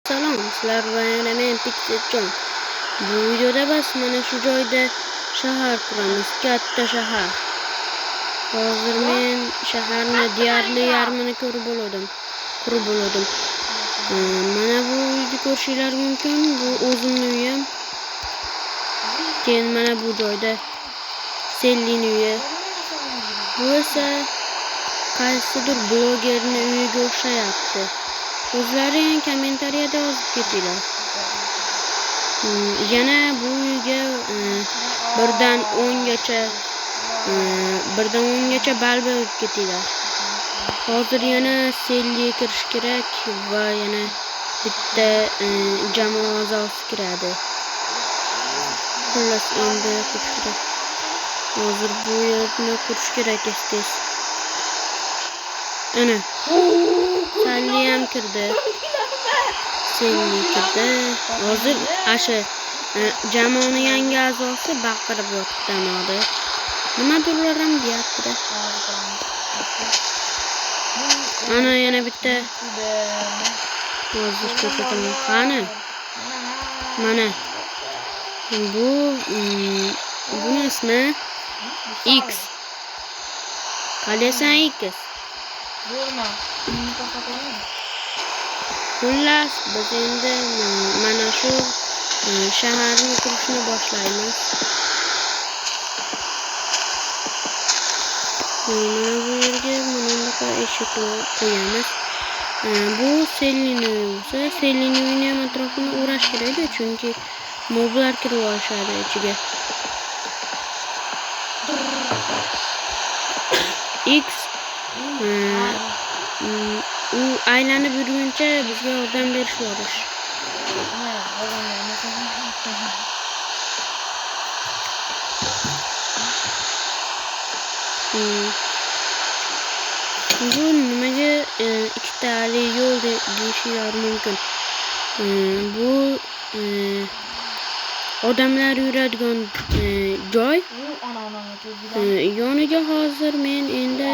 Salom, sizlar bilan men Pixeljon. Bu videoda biz mana shu joyda shahar quramiz, katta shahar. Hozir men shaharni deyarli yarmini qurib bo'ldim. Mana bu uyni ko'rishingiz mumkin. Bu o'zimning uyim. Keyin mana bu joyda Sellining uyi. Bu esa qaysidir blogerning uyiga o'xshayapti. O'zlaring kommentariyada yozib ketinglar. Yana bu uyga 1 dan 10 gacha ball berib ketinglar. Hozir yana Selliga kirish kerak va yana bitta jamoa a'zosi kiradi. Xullas endi hozir bu yerni qurish kerak tez. Ana Selli ham kirdi. Hozir asha jamoaning yangi a'zosi baqirib yotibdi. Nimadir ham deyapti. Ana yana bitta. Hozir ko'rsataman. Qani? Mana. Buni ismi X. Qalasan X? Xullas, biz endi mana shu shaharni qurishni boshlaymiz. Mana bu yerga bunaqa eshik qo'yamiz. Bu Sellining uyi. Sellining uyini ham atrofini o'rash kerak, chunki moblar kirib olishadi ichiga. X u aylanib yurguncha bizga yordam berishadi. Bu nimaga ikkitali yo'l deyishlar mumkin. Bu odamlar yuradigan joy. Yoniga hozir men endi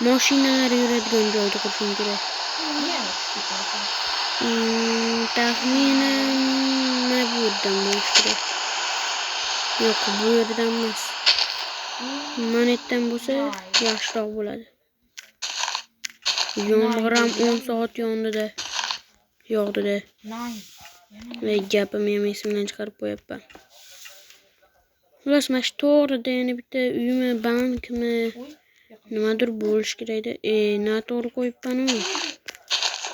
mashinalar yuradigan joyda qurishim kerak. Taxminan mana bu yerdan bo'lishi kerak. Yo'q, bu yerdan emas. Mana yerdan bo'lsa yaxshiroq bo'ladi. Yomg'ir ham 10 soat yog'di-da. Va gapim ham esimdan chiqarib qo'yapman. Xullas, mana shu to'g'rida yana bitta uymi, bankmi nimadir bo'lish kerak-da. Noto'g'ri qo'yibman-ku.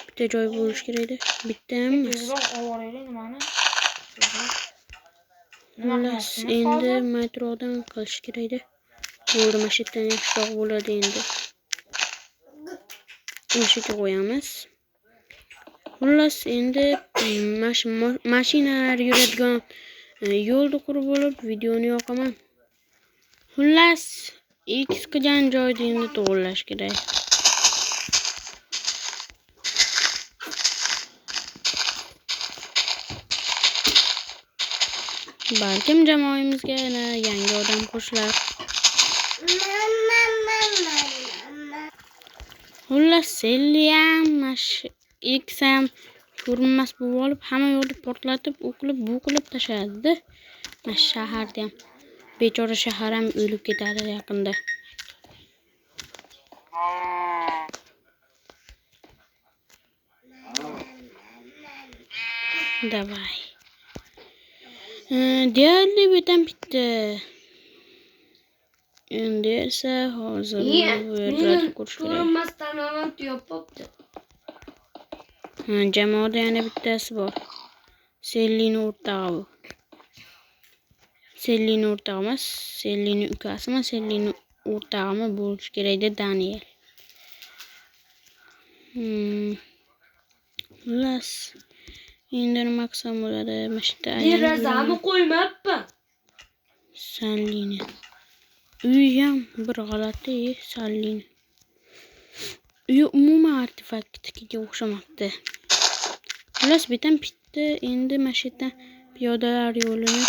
Bitta joy bo'lish kerak-da. Bitta emas. Xullas, endi metrodan qilish kerak-da. Bo'ldi, mana shu yerdan yaxshiroq bo'ladi endi. Mana shu yerga qo'yamiz. Xullas, endi mashinalar yuradigan yo'lni qurib bo'lib videoni yoqaman. Xullas, X qilgan joyni endi to'g'irlash kerak. Balkim jamoamizga yana yangi odam qo'shilar. Xullas, Selli ham, X ham ko'rinmas bo'lib olib, hamma yo'lni portlatib, u qilib, bu qilib tashlaydi-da. Mana shaharda ham bechora shahar ham o'lib ketadi yaqinda. Davay. Deyarli bitam bitta. Endi esa hozir bu yerlarni qurish kerak. Jamoada yana bittasi bor. Sellining o'rtog'i bu. Sellining o'rtog'i emas, Sellining ukasimi, Sellining o'rtog'imi bo'lishi kerak-da, Daniel. Xullas, endi nima qilsam bo'ladi? Mashita derazani qo'ymayapman. Sellining uyi ham bir g'alati, Sellining uyi umuman artefaktga o'xshamabdi. Xullas, bitam bitta endi mashita piyodalar yo'lini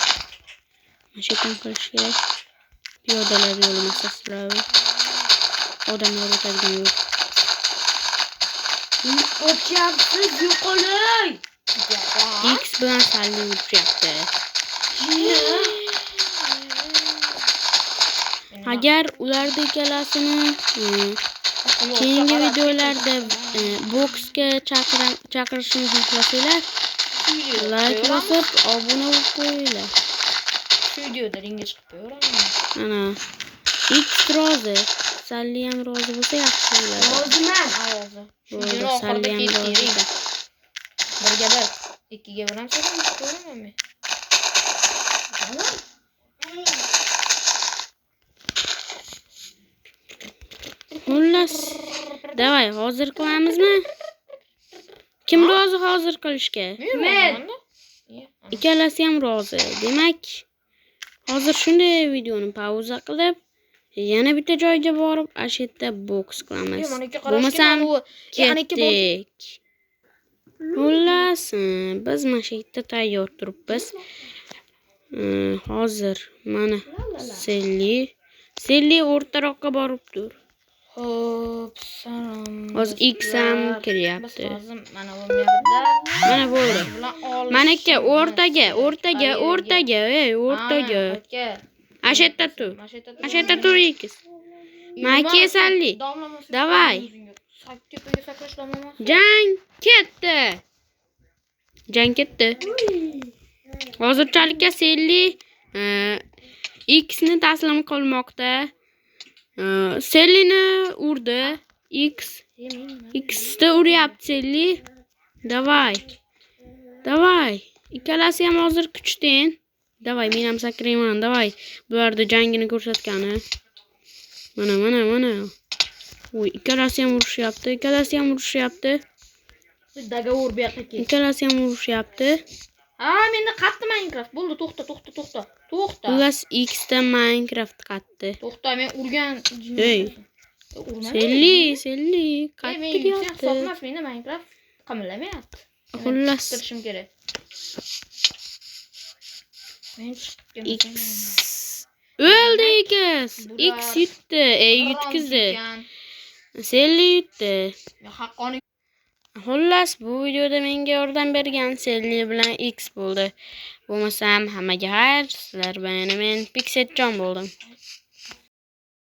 mashitan qilish kerak. Piyodalar yo'li masalan, odamlar o'tadigan yo'l. Ochyapsiz yo'qolib. bilan Salli urushyapti. Agar ularni ikkalasini keyingi videolarda boksga chaqirishni xohlasanglar, like bosib, obuna bo'lib qo'yinglar. Shu videoda ringga chiqib ko'raman. Ana X rozi. Salli ham rozi bo'lsa yaxshi bo'ladi. Roziman, ovozi. Shu Bo'ldi, videoning Salli oxirida ham ketdi rozi. ring. Birga bir, ikkiga bir ham ko'raman men. Xullas, davay, hozir qilamizmi? Kim rozi hozir qilishga? Men. Ikkalasi ham rozi. Demak, hozir shunday videoni pauza qilib, yana bitta joyga borib, ashetta boks qilamiz. Bo'lmasam ketdik. Xullas, biz mana shu yerda tayyor turibmiz. Hozir mana Selli o'rtaroqqa borib tur. Xo'p, salom. Hozir X ham kiryapti. Mana bo'lmayapti. Mana bo'ldi. Manaka o'rtaga. Ashetta tur. Ashetta tur X. Maki Salli. Davay. Jang ketdi. Hozirchalikka Selli X ni taslim qilmoqda. Sellini urdi. X da uryapti Selli. Davay. Ikkalasi ham hozir kuchten. Davay, men ham sakrayman. Davay. Bularda jangini ko'rsatgani. Mana. Voy, ikkalasi ham urushyapti. Ikkalasi ham urishyapti. Menda qatdi Minecraft. Bo'ldi, to'xta. Xullas X da Minecraft qatdi. To'xta, men urgan. Ey. Selli, qatdi deyapti. Sotmas menda Minecraft qimillamayapti. Xullas Turishim kerak. Men X o'ldi X yutdi. Yutkizdi. Selli yutdi. Haqqoni. Xullas, bu videoda menga yordam bergan Selli bilan X bo'ldi. Bo'lmasam hammaga xayr, sizlar bilan men Pixetjon bo'ldim.